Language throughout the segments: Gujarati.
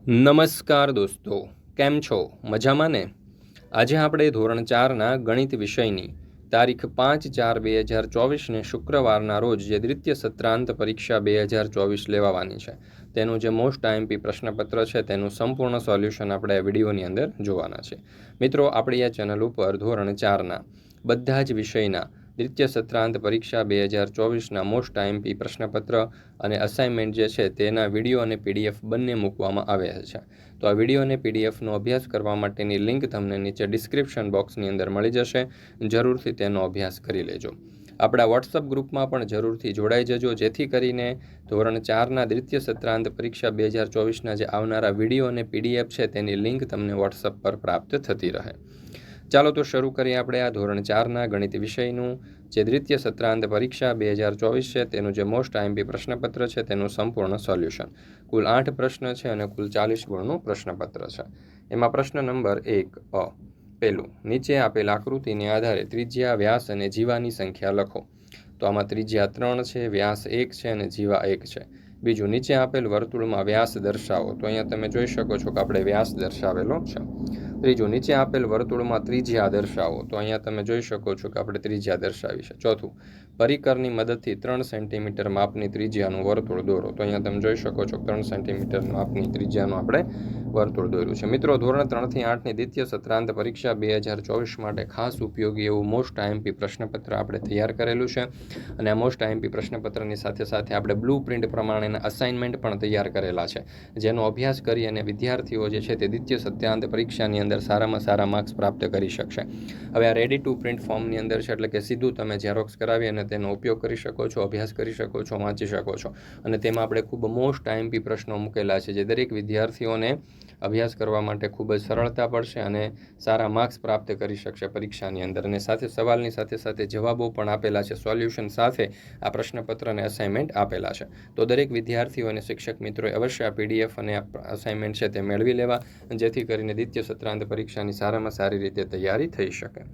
નમસ્કાર દોસ્તો, કેમ છો? મજામાં ને? આજે આપણે ધોરણ 4ના ગણિત વિષયની તારીખ 5/4/2024ને શુક્રવારના રોજ જે દ્વિતીય સત્રાંત પરીક્ષા 2024 લેવાની છે તેનું જે મોસ્ટ આઈએમપી પ્રશ્નપત્ર છે તેનું સંપૂર્ણ સોલ્યુશન આપણે આ વિડીયોની અંદર જોવાના છે. મિત્રો, આપણી આ ચેનલ ઉપર ધોરણ 4ના બધા જ વિષયના દ્વિતીય સત્રાંત પરીક્ષા 2024ના મોસ્ટ આઈએમપી પ્રશ્નપત્ર અને અસાઇનમેન્ટ જે છે તેના વિડીયો અને પીડીએફ બંને મૂકવામાં આવ્યા છે. તો આ વિડીયો અને પીડીએફનો અભ્યાસ કરવા માટેની લિંક તમને નીચે ડિસ્ક્રિપ્શન બોક્સની અંદર મળી જશે. જરૂરથી તેનો અભ્યાસ કરી લેજો. આપણા વોટ્સઅપ ગ્રુપમાં પણ જરૂરથી જોડાઈ જજો, જેથી કરીને ધોરણ 4ના દ્વિતીય સત્રાંત પરીક્ષા 2024ના જે આવનારા વિડીયો અને પીડીએફ છે તેની લિંક તમને વોટ્સઅપ પર પ્રાપ્ત થતી રહે. ચાલો તો શરૂ કરીએ આપણે આ ધોરણ 4ના ગણિત વિષયનું જે દ્વિતીય સત્રાંત પરીક્ષા 2024 છે તેનું જે મોસ્ટ આઈએમપી પ્રશ્નપત્ર છે તેનું સંપૂર્ણ સોલ્યુશન. કુલ 8 પ્રશ્ન છે અને કુલ 40 ગુણનું પ્રશ્નપત્ર છે. એમાં પ્રશ્ન નંબર 1 પહેલું, નીચે આપેલ આકૃતિને આધારે ત્રિજ્યા, વ્યાસ અને જીવાની સંખ્યા લખો. તો આમાં ત્રિજ્યા 3 છે, વ્યાસ 1 છે અને જીવા 1 છે. બીજું, નીચે આપેલ વર્તુળમાં વ્યાસ દર્શાવો. તો અહીંયા તમે જોઈ શકો છો કે આપણે વ્યાસ દર્શાવેલો છે. ત્રીજું, નીચે આપેલ વર્તુળમાં ત્રિજ્યા દર્શાવો. તો અહીંયા તમે જોઈ શકો છો કે આપણે ત્રિજ્યા દર્શાવી છે. ચોથું, પરિકરની મદદથી 3 સેન્ટીમીટર માપની ત્રિજ્યાનું વર્તુળ દોરો. તો અહીંયા તમે જોઈ શકો છો 3 સેન્ટીમીટર માપની ત્રિજ્યાનું આપણે વર્તુળ દોર્યું છે. મિત્રો, ધોરણ 3થી 8ની દ્વિતીય સત્રાંત પરીક્ષા 2024 માટે ખાસ ઉપયોગી એવું મોસ્ટ આઈએમપી પ્રશ્નપત્ર આપણે તૈયાર કરેલું છે. અને આ મોસ્ટ આઈએમપી પ્રશ્નપત્રની સાથે સાથે આપણે બ્લુ પ્રિન્ટ પ્રમાણેના અસાઇનમેન્ટ પણ તૈયાર કરેલા છે, જેનો અભ્યાસ કરી અને વિદ્યાર્થીઓ જે છે તે દ્વિતીય સત્રાંત પરીક્ષાની અંદર સારામાં સારા માર્ક્સ પ્રાપ્ત કરી શકશે. હવે આ રેડી ટુ પ્રિન્ટ ફોર્મની અંદર છે, એટલે કે સીધું તમે ઝેરોક્સ કરાવી અને તેનો ઉપયોગ કરી શકો છો, અભ્યાસ કરી શકો છો, વાંચી શકો છો. અને તેમાં આપણે ખૂબ મોસ્ટ આઈએમપી પ્રશ્નો મૂકેલા છે, જે દરેક વિદ્યાર્થીઓને અભ્યાસ કરવા માટે ખૂબ જ સરળતા પડશે અને સારા માર્ક્સ પ્રાપ્ત કરી શકશે પરીક્ષાની અંદર. અને સાથે સવાલની સાથે સાથે જવાબો પણ આપેલા છે, સોલ્યુશન સાથે આ પ્રશ્નપત્ર અને અસાઇનમેન્ટ આપેલા છે. તો દરેક વિદ્યાર્થીઓ અને શિક્ષક મિત્રોએ અવશ્ય આ પીડીએફ અને આ અસાઇનમેન્ટ છે તે મેળવી લેવા, જેથી કરીને દ્વિતીય સત્રાંત પરીક્ષાની સારામાં સારી રીતે તૈયારી થઈ શકે.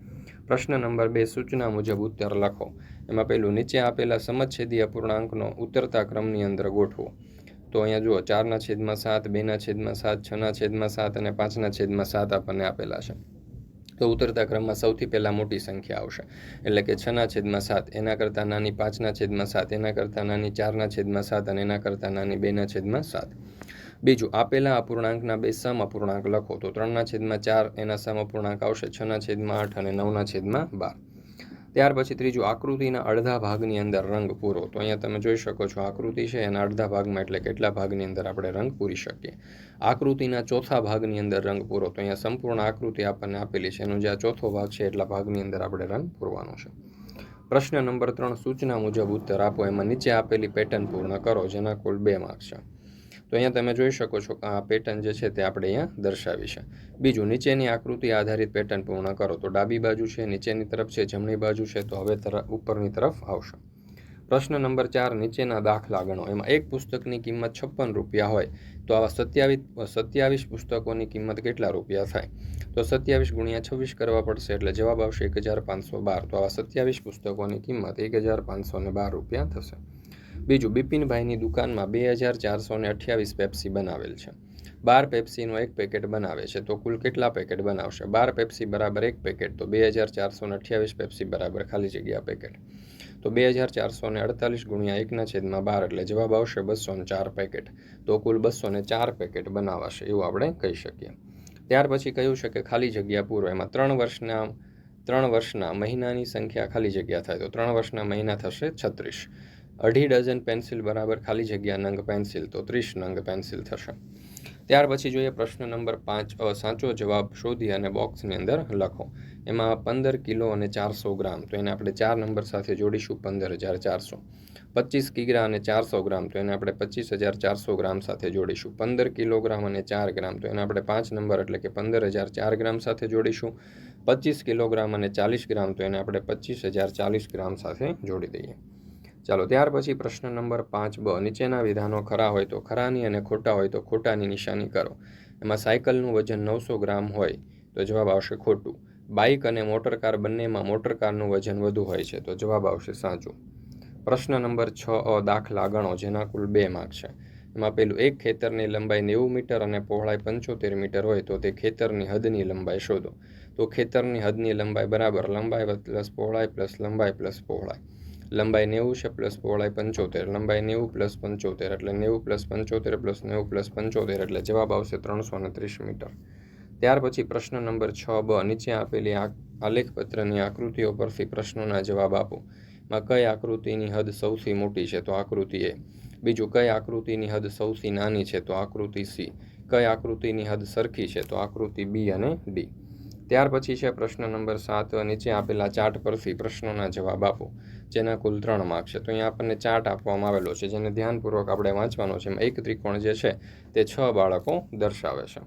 પ્રશ્ન નંબર 2, સૂચના મુજબ ઉત્તર લખો. એમાં પહેલું, નીચે આપેલા સમછેદી અપૂર્ણાંકનો ઉતરતા ક્રમની અંદર ગોઠવો. તો અહીંયા જુઓ 4/7, 2/7, 6/7 અને 5/7 આપણને આપેલા છે. તો ઉતરતા ક્રમમાં સૌથી પહેલાં મોટી સંખ્યા આવશે, એટલે કે 6/7, એના કરતાં નાની 5/7, એના કરતાં નાની 4/7 અને એના કરતાં નાની 2/7. બીજું, આપેલા અપૂર્ણાંકના બે સમ અપૂર્ણાંક લખો. તો 3/4 એના સમ અપૂર્ણાંક આવશે 6/8 અને 9/12. ત્યાર પછી ત્રીજું, આકૃતિના અડધા ભાગની અંદર રંગ પૂરો. તો અહીંયા તમે જોઈ શકો છો આકૃતિ છે, એના અડધા ભાગમાં એટલે કેટલા ભાગની અંદર આપણે રંગ પૂરી શકીએ. આકૃતિના ચોથા ભાગની અંદર રંગ પૂરો. તો અહીંયા સંપૂર્ણ આકૃતિ આપણને આપેલી છે, એનો જે આ ચોથો ભાગ છે એટલા ભાગની અંદર આપણે રંગ પૂરવાનો છે. પ્રશ્ન નંબર 3, સૂચના મુજબ ઉત્તર આપો. એમાં નીચે આપેલી પેટર્ન પૂર્ણ કરો, જેના કુલ 2 માર્ક્સ છે. તો અહીંયા તમે જોઈ શકો છો કે આ પેટર્ન જે છે તે આપણે અહીંયા દર્શાવી છે. બીજું, નીચેની આકૃતિ આધારિત પેટર્ન પૂર્ણ કરો. તો ડાબી બાજુ છે, નીચેની તરફ છે, જમણી બાજુ છે, તો હવે ઉપરની તરફ આવશે. પ્રશ્ન નંબર 4, નીચેના દાખલા ગણો. એમાં એક પુસ્તકની કિંમત 56 રૂપિયા હોય તો આવા 27 પુસ્તકોની કિંમત કેટલા રૂપિયા થાય? તો 27 × 26 કરવા પડશે, એટલે જવાબ આવશે 1512. તો આવા 27 પુસ્તકોની કિંમત 1512 રૂપિયા થશે. બીજું, બિપિનભાઈની દુકાનમાં 2428 પેપ્સી બનાવેલ છે. 12 પેપ્સીનો એક પેકેટ બનાવે છે, તો કુલ કેટલા પેકેટ બનાવશે? 12 પેપ્સી બરાબર એક પેકેટ, તો 2428 પેપ્સી બરાબર ખાલી જગ્યા પેકેટ. તો 2448 × 1/12, એટલે જવાબ આવશે 204 પેકેટ. તો કુલ 204 પેકેટ બનાવાશે, એવું આપણે કહી શકીએ. ત્યાર પછી કહ્યું છે કે ખાલી જગ્યા પૂરો. એમાં 3 વર્ષના મહિનાની સંખ્યા ખાલી જગ્યા થાય. તો 3 વર્ષના મહિના થશે 36. 2.5 ડઝન પેન્સિલ બરાબર ખાલી જગ્યા નંગ પેન્સિલ, તો 30 નંગ પેન્સિલ થશે. ત્યાર પછી જોઈએ પ્રશ્ન નંબર 5, સાચો જવાબ શોધી અને બોક્સની અંદર લખો. એમાં 15 કિલો અને 400 ગ્રામ, તો એને આપણે 4 નંબર સાથે જોડીશું 15400. 25 કિગ્રા અને 400 ગ્રામ, તો એને આપણે 25400 ગ્રામ સાથે જોડીશું. 15 કિલોગ્રામ અને 4 ગ્રામ, તો એને આપણે 5 નંબર એટલે કે 15004 ગ્રામ સાથે જોડીશું. 25 કિલોગ્રામ અને 40 ગ્રામ, તો એને આપણે 25040 ગ્રામ સાથે જોડી દઈએ. ચાલો, ત્યાર પછી પ્રશ્ન નંબર 5b, નીચેના વિધાનો ખરા હોય તો ખરાની અને ખોટા હોય તો ખોટાની નિશાની કરો. એમાં સાયકલનું વજન 900 ગ્રામ હોય તો જવાબ આવશે ખોટું. બાઇક અને મોટરકાર બંનેમાં મોટરકારનું વજન વધુ હોય છે, તો જવાબ આવશે સાચું. પ્રશ્ન નંબર 6a, દાખલા ગણો, જેના કુલ 2 માર્ક છે. એમાં પેલું એક ખેતરની લંબાઈ 90 મીટર અને પહોળાઈ 75 મીટર હોય તો તે ખેતરની હદની લંબાઈ શોધો. તો ખેતરની હદની લંબાઈ બરાબર લંબાઈ પ્લસ પહોળાઈ પ્લસ લંબાઈ પ્લસ પહોળાઈ. લંબાઈ 90 છે પ્લસ પહોળાઈ 75. લંબાઈ 90 પ્લસ 75 એટલે 90 પ્લસ 75 પ્લસ 90 પ્લસ 75 એટલે જવાબ આવશે 330 મીટર. ત્યાર પછી પ્રશ્ન નંબર 6બ, નીચે આપેલી આલેખપત્રની આકૃતિઓ પરથી પ્રશ્નોના જવાબ આપો. માં કઈ આકૃતિની હદ સૌથી મોટી છે? તો આકૃતિ એ. બીજું, કઈ આકૃતિની હદ સૌથી નાની છે? તો આકૃતિ સી. કઈ આકૃતિની હદ સરખી છે? તો આકૃતિ બી અને ડી. ત્યાર પછી છે પ્રશ્ન નંબર 7, નીચે આપેલા ચાર્ટ પરથી પ્રશ્નોના જવાબ આપો, જેના કુલ 3 માર્ક છે. તો અહીંયા આપણને ચાર્ટ આપવામાં આવેલો છે, જેને ધ્યાનપૂર્વક આપણે વાંચવાનો છે. એમાં એક ત્રિકોણ જે છે તે 6 બાળકો દર્શાવે છે.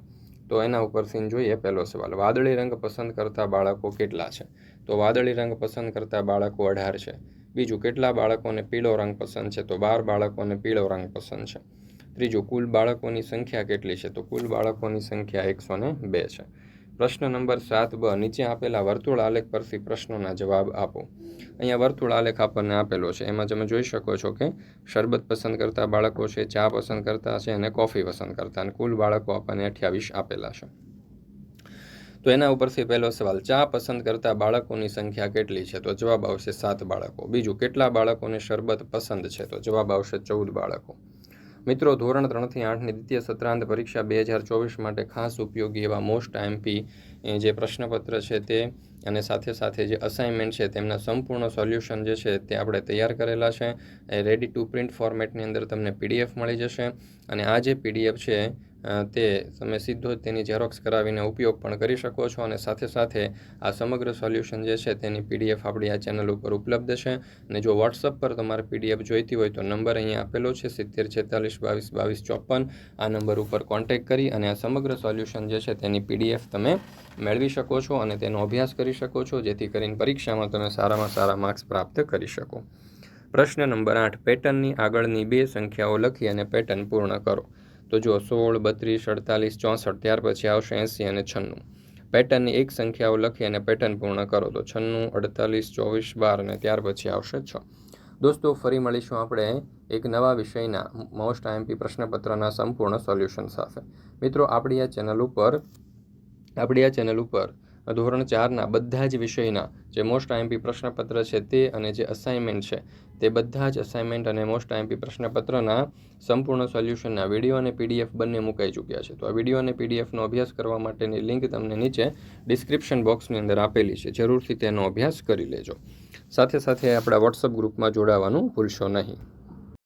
તો એના ઉપરથી જોઈએ પહેલો સવાલ, વાદળી રંગ પસંદ કરતા બાળકો કેટલા છે? તો વાદળી રંગ પસંદ કરતા બાળકો 18 છે. બીજું, કેટલા બાળકોને પીળો રંગ પસંદ છે? તો 12 બાળકોને પીળો રંગ પસંદ છે. ત્રીજું, કુલ બાળકોની સંખ્યા કેટલી છે? તો કુલ બાળકોની સંખ્યા 102 છે. પ્રશ્ન નંબર 7બ, નીચે આપેલા વર્તુળ આલેખ પરથી પ્રશ્નોના જવાબ આપો. અહીંયા વર્તુળ આલેખ આપણને આપેલો છે. એમાં તમે જોઈ શકો છો કે શરબત પસંદ કરતા બાળકો છે, ચા પસંદ કરતા છે અને કોફી પસંદ કરતા, અને કુલ બાળકો આપણને 28 આપેલા છે. તો એના ઉપરથી પહેલો સવાલ, ચા પસંદ કરતા બાળકોની સંખ્યા કેટલી છે? તો જવાબ આવશે 7 બાળકો. બીજું, કેટલા બાળકોને શરબત પસંદ છે? તો જવાબ આવશે 14 બાળકો. મિત્રો, ધોરણ 3 થી 8ની દ્વિતીય સત્રાંત પરીક્ષા 2024 માટે ખાસ ઉપયોગી એવા મોસ્ટ આઈએમપી જે પ્રશ્નપત્ર છે તે અને સાથે સાથે જે અસાઇનમેન્ટ છે તેમના સંપૂર્ણ સોલ્યુશન જે છે તે આપણે તૈયાર કરેલા છે. રેડી ટુ પ્રિન્ટ ફોર્મેટની અંદર તમને PDF મળી જશે, અને આ જે PDF છે તે તમે સીધો જ તેની ઝેરોક્સ કરાવીને ઉપયોગ પણ કરી શકો છો, અને સાથે સાથે આ સમગ્ર સોલ્યુશન જે છે તેની PDF આપણી આ ચેનલ ઉપર ઉપલબ્ધ છે. અને જો વોટ્સઅપ પર તમારે PDF જોઈતી હોય તો નંબર અહીંયા આપેલો છે 7046222254. આ નંબર ઉપર કોન્ટેક્ટ કરી અને આ સમગ્ર સોલ્યુશન જે છે તેની PDF તમે મેળવી શકો છો અને તેનો અભ્યાસ કરી શકો છો, જેથી કરીને પરીક્ષામાં તમે સારામાં સારા માર્ક્સ પ્રાપ્ત કરી શકો. પ્રશ્ન નંબર 8, પેટર્નની આગળની 2 સંખ્યાઓ લખી અને પેટર્ન પૂર્ણ કરો. તો જો 16, 32, 48, 64, ત્યાર પછી આવશે 80 અને 96. પેટર્નની 1 સંખ્યાઓ લખી અને પેટર્ન પૂર્ણ કરો. તો 96, 48, 24, 12 અને ત્યાર પછી આવશે 6. દોસ્તો, ફરી મળીશું આપણે એક નવા વિષયના મોસ્ટ આઈએમપી પ્રશ્નપત્રના સંપૂર્ણ સોલ્યુશન સાથે. મિત્રો, આપણી આ ચેનલ ઉપર ધોરણ 4ના બધા જ વિષયના જે મોસ્ટ આઈએમપી પ્રશ્નપત્ર છે તે અને જે અસાઇનમેન્ટ છે તે બધા જ અસાઇનમેન્ટ અને મોસ્ટ આઈએમપી પ્રશ્નપત્રના સંપૂર્ણ સોલ્યુશનના વિડીયો અને PDF બંને મુકાઈ ચૂક્યા છે. તો આ વિડીયો અને PDFનો અભ્યાસ કરવા માટેની લિંક તમને નીચે ડિસ્ક્રિપ્શન બોક્સની અંદર આપેલી છે. જરૂરથી તેનો અભ્યાસ કરી લેજો. સાથે સાથે આપણા વોટ્સઅપ ગ્રુપમાં જોડાવાનું ભૂલશો નહીં.